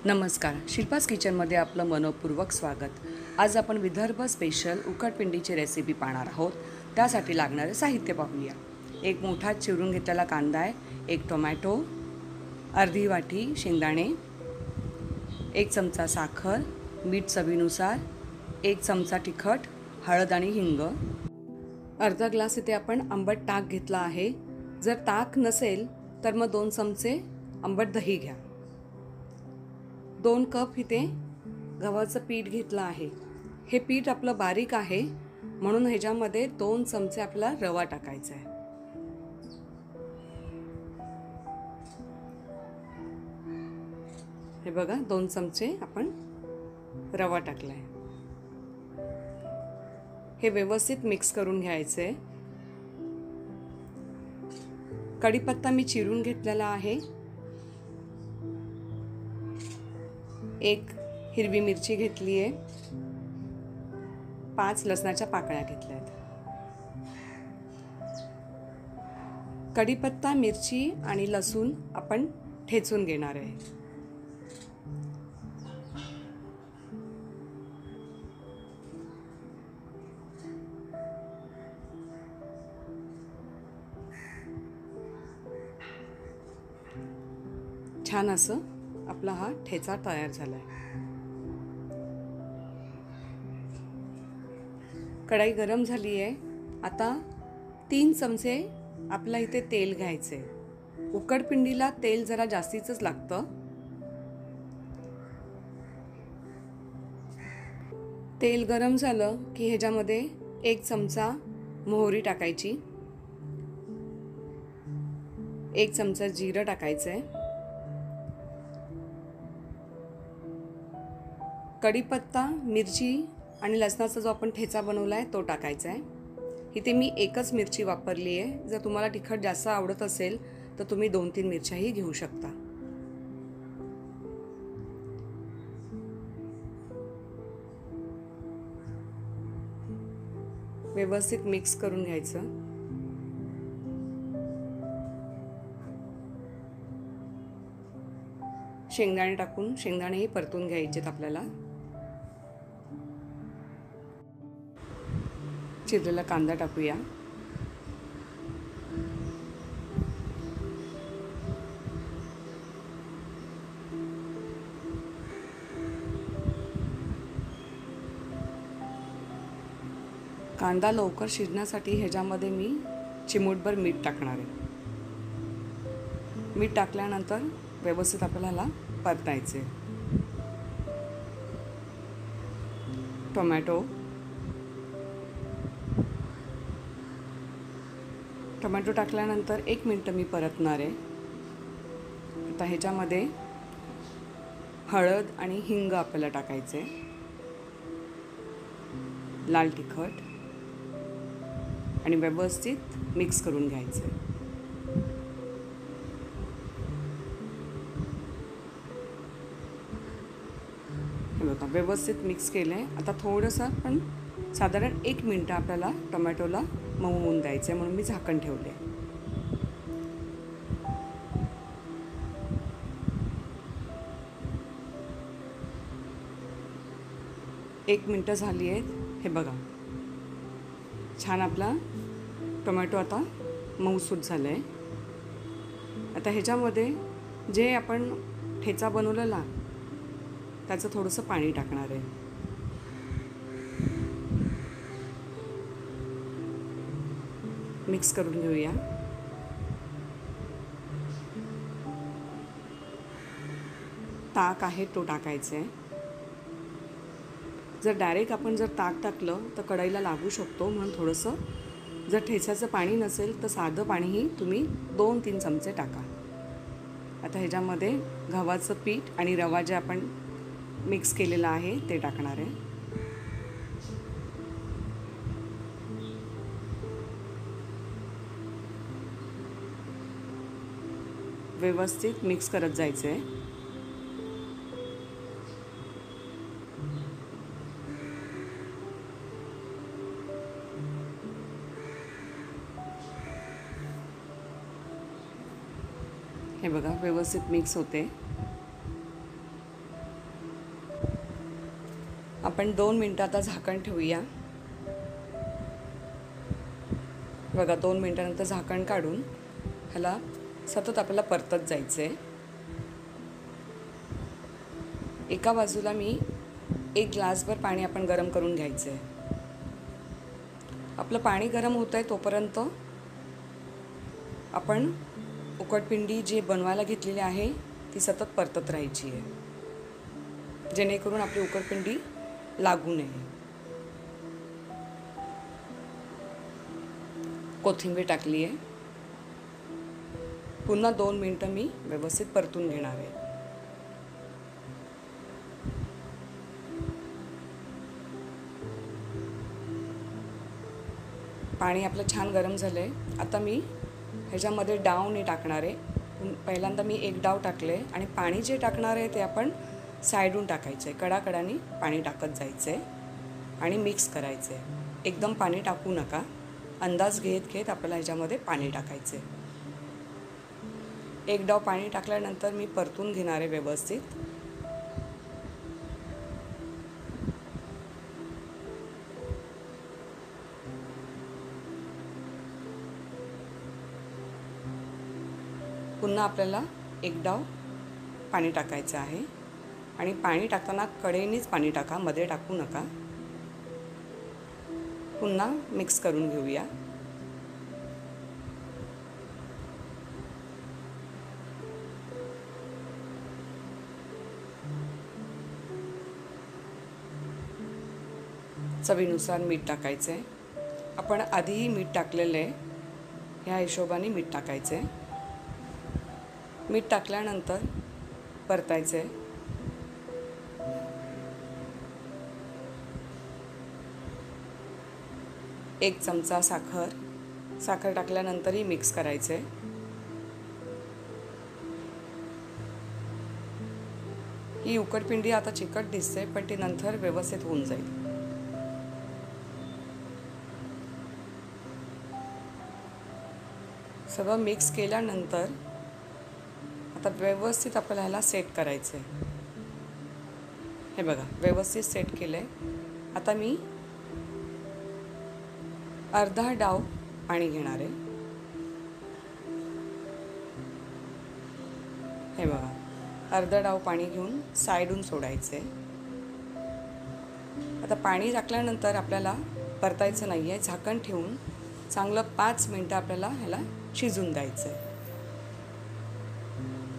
नमस्कार, शिल्पास किचनमध्ये आपलं मनपूर्वक स्वागत। आज आपण विदर्भ स्पेशल उकडपिंडीची रेसिपी पाहणार आहोत। त्यासाठी लागणारे साहित्य पाहूया। एक मोठा चिरून घेतलेला कांदा आहे, एक टोमॅटो, अर्धी वाटी शेंगदाणे, एक चमचा साखर, मीठ चवीनुसार, एक चमचा तिखट, हळद आणि हिंग, अर्धा ग्लास इथे आपण आंबट ताक घेतला आहे। जर ताक नसेल तर मग 2 चमचे आंबट दही घ्या। 2 कप इथे गव्हाचं पीठ घेतलं आहे। हे पीठ आपलं बारीक आहे म्हणून ह्याच्यामध्ये 2 चमचे आपला रवा टाकायचा आहे। हे बघा 2 चमचे आपण रवा टाकलाय। हे व्यवस्थित मिक्स करून घ्यायचे। कढीपत्ता मी चिरून घेतलेला आहे। एक हिरवी मिरची घेतली आहे, 5 लसणाच्या पाकळ्या घेतल्या आहेत। कढीपत्ता, मिरची आणि लसूण आपण ठेचून घेणार आहे। छान असं आपला हा ठेचा तयार झालाय। कढई गरम झाली आहे। आता 3 चमचे आपल्या इथे तेल घ्यायचे। उकडपिंडीला तेल जरा जास्तीच लागतं। तेल गरम झालं की ह्याच्यामध्ये 1 चमचा मोहरी टाकायची, 1 चमचा जिरं टाकायचंय, कढीपत्ता, मिरची आणि लसणाचा जो आपण ठेचा बनवलाय तो टाकायचा आहे। इथे मी एकच मिरची वापरली आहे। जर तुम्हाला तिखट जास्त आवडत असेल तर तुम्ही 2-3 मिरच्याही घेऊ शकता। व्यवस्थित मिक्स करून घ्यायचं। शेंगदाणे टाकून शेंगदाणेही परतून घ्यायचेत आपल्याला। चिरलेला कांदा टाकूया, कांदा लवकर शिजण्यासाठी ह्याच्यामध्ये मी चिमूटभर मीठ टाकणार आहे। मीठ टाकल्यानंतर व्यवस्थित आपल्याला परतायचे। टोमॅटो टाकल्यानंतर 1 मिनिट मी परतणार आहे। आता ह्याच्यामध्ये हळद आणि हिंग आपल्याला टाकायचे, लाल तिखट आणि व्यवस्थित मिक्स करून घ्यायचे। हे बघा व्यवस्थित मिक्स केलंय। आता थोडंसं पण साधारण 1 मिनिट आपल्याला टोमॅटोला मऊ होऊन द्यायचं म्हणून मी झाकण ठेवले। 1 मिनिट झाली आहेत। हे बघा छान आपला टोमॅटो आता मऊसूत झालाय। आता ह्याच्यामध्ये जे आपण ठेचा बनवलेला त्याचं थोडंसं पाणी टाकणार आहे। मिक्स करून घेऊया। ताक आहे तो टाकायचा आहे। जर डायरेक्ट आपण ताक टाकलं तर कढईला लागू शकतो, म्हणून थोडंसं जर ठेच्याचं पाणी नसेल तर साधं पाणीही तुम्ही 2-3 चमचे टाका। आता ह्याच्यामध्ये गव्हाचं पीठ आणि रवा जे आपण मिक्स केलेला आहे ते टाकणार आहे। व्यवस्थित मिक्स करत जायचं आहे। हे बघा व्यवस्थित मिक्स होते। आपण 2 मिनटं आता झाकण ठेवूया. बघा 2 मिनटानंतर झाकण काढून ह्याला सतत आपल्याला परतत जायचं आहे. एका बाजूला मी 1 ग्लासभर पाणी आपण गरम करून घ्यायचं आहे. आपलं पाणी गरम होतं आहे तोपर्यंत आपण उकडपिंडी जी बनवायला घेतलेली आहे ती सतत परतत राहायची आहे, जेणेकरून आपली उकडपिंडी लागू नये. कोथिंबीर टाकली आहे. पुन्हा 2 मिनटं मी व्यवस्थित परतून घेणार आहे. पाणी आपलं छान गरम झालं आहे. आता मी ह्याच्यामध्ये डाव नाही टाकणार आहे. पहिल्यांदा मी 1 डाव टाकले आणि पाणी जे टाकणार आहे ते आपण साईडून टाकायचं आहे. कडाकडाने पाणी टाकत जायचं आहे आणि मिक्स करायचं आहे. एकदम पाणी टाकू नका. अंदाज घेत घेत आपल्याला ह्याच्यामध्ये पाणी टाकायचं आहे. 1 डाव पाणी टाकल्यानंतर मी परतून घेणार आहे व्यवस्थित. पुन्हा आपल्याला 1 डाव पाणी टाकायचं आहे आणि पाणी टाकताना कडेनेच पाणी टाका, मध्ये टाकू नका. पुन्हा मिक्स करून घेऊया. चवीनुसार मीठ टाकायचं आहे. आपण आधीही मीठ टाकलेलं आहे, ह्या हिशोबाने मीठ टाकायचं आहे. मीठ टाकल्यानंतर परतायचं आहे. एक चमचा साखर टाकल्यानंतरही मिक्स करायचं आहे. ही उकडपिंडी आता चिकट दिसते, पण ती नंतर व्यवस्थित होऊन जाईल. सगळं मिक्स केल्यानंतर आता व्यवस्थित आपल्याला ह्याला सेट करायचं आहे. हे बघा व्यवस्थित सेट केलं आहे. आता मी अर्धा डाव पाणी घेणार आहे. हे बघा अर्धा डाव पाणी घेऊन साईडून सोडायचं आहे. आता पाणी टाकल्यानंतर आपल्याला परतायचं नाही आहे. झाकण ठेवून चांगलं 5 मिनटं आपल्याला ह्याला शिजून द्यायचं आहे.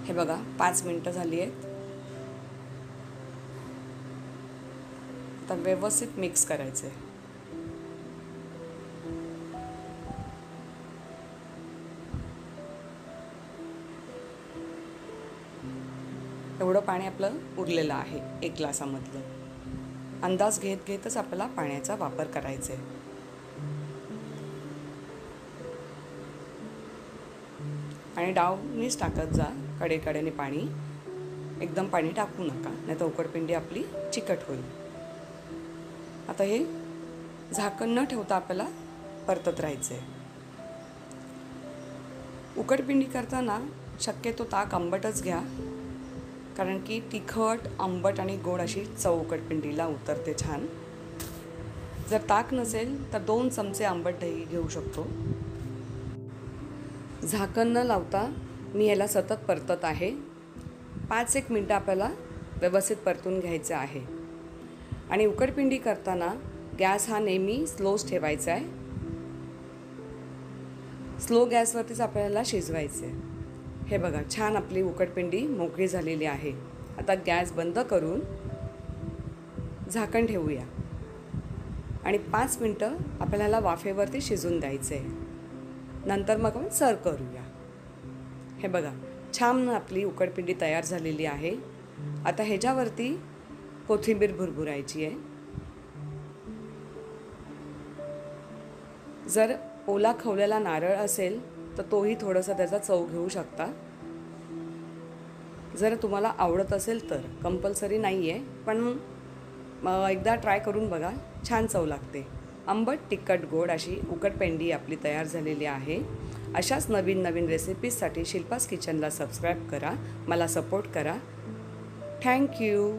हे बघा 5 मिनटं झाली आहेत. आता व्यवस्थित मिक्स करायचं आहे. एवढं पाणी आपलं उरलेलं आहे 1 ग्लासामधलं. अंदाज घेत घेतच आपल्याला पाण्याचा वापर करायचा आहे. आणि डावनीच टाकत जा कडेकडेने पाणी. एकदम पाणी टाकू नका, नाही तर उकडपिंडी आपली चिकट होईल. आता हे झाकण न ठेवता आपल्याला परतत राहायचं आहे. उकडपिंडी करताना शक्यतो ताक आंबटच घ्या, कारण की तिखट, आंबट आणि गोड अशी चव उकडपिंडीला उतरते छान. जर ताक नसेल तर 2 चमचे आंबट दही घेऊ शकतो. झाकण न लावता मी याला सतत परतत आहे. 5-1 मिनटं आपल्याला व्यवस्थित परतून घ्यायचं आहे. आणि उकडपिंडी करताना गॅस हा नेहमी स्लोच ठेवायचा आहे. स्लो गॅसवरतीच आपल्याला शिजवायचं आहे. हे बघा छान आपली उकडपिंडी मोकळी झालेली आहे. आता गॅस बंद करून झाकण ठेवूया आणि 5 मिनटं आपल्याला वाफेवरती शिजून द्यायचं आहे. नंतर मग आपण सर्व करूया. हे बघा छान आपली उकडपिंडी तयार झालेली आहे. आता ह्याच्यावरती कोथिंबीर भुरभुरायची आहे. जर ओला खवलेला नारळ असेल तर तोही थोडासा त्याचा चव घेऊ शकता. जर तुम्हाला आवडत असेल तर, कंपल्सरी नाही आहे, पण एकदा ट्राय करून बघा, छान चव लागते. आंबट तिखट गोड अशी उकडपिंडी आपली तयार झालेली आहे. अशाच नवीन नवीन रेसिपीजसाठी शिल्पास किचनला सबस्क्राईब करा, मला सपोर्ट करा. थँक्यू.